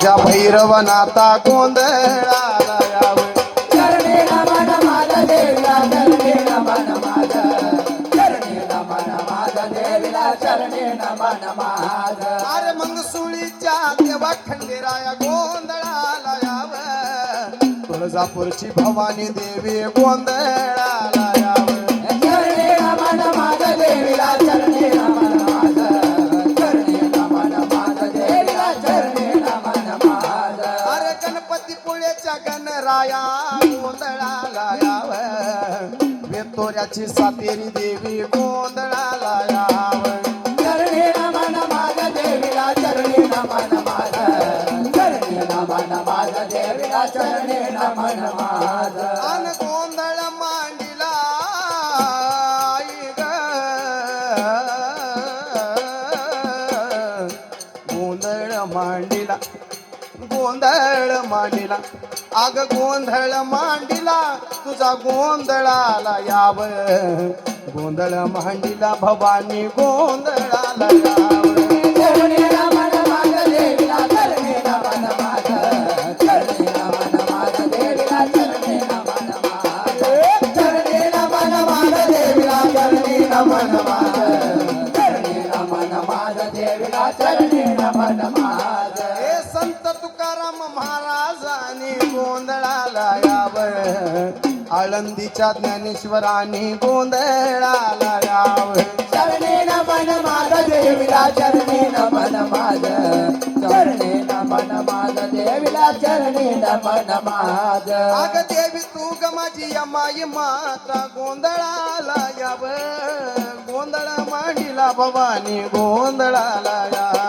त्या भैरवनाथा गोंधळाला यावं चरणी नमन माझ देवीला चरणी नमन माझ चरणी नमन माझ देवीला चरणी नमन माझ अरे मग सुळीच्या देवा खंडेराया गोंधळाला यावं तुळजापूरची भवानी देवी गोंधळाला यावं चरणी नमन माझ देवीला चरणी नमन माझ चरणी नमन माझ देवीला चरणी नमन माझ अरे गणपती पुळेच्या गणराया गोंधळाला यावं वेतोऱ्याची सातेरी देवी गोंधळाला यावं चरणी नमन माझ देवीला चरणी नमन माझ चरणी नमन माझ देवीला चरणी नमन माझ अन गोंधळ मांडिला आई ग गोंधळ मांडिला गोंधळ मांडिला अग गोंधळ मांडिला तुझा गोंधळाला याव गोंधळ मांडिला भवानी गोंधळाला याव चरणी नमन माझ देवीला चरणी नमन माझ चरणी नमन माझ देवीला चरणी नमन माझ चरणी नमन माझ देवीला चरणी नमन माझ चरणी नमन माझ देवीला चरणी नमन माझ हे संत तुकाराम महाराजांनी गोंधळाला यावं आळंदीच्या ज्ञानेश्वरांनी गोंधळाला यावं चरणी नमन माझ देवीला चरणी नमन माझ चरणी नमन माझ देवीला चरणी नमन माझ अग देवी तू ग माझी माई माता गोंधळाला यावं गोंधळ मांडीला भवानी गोंधळाला यावं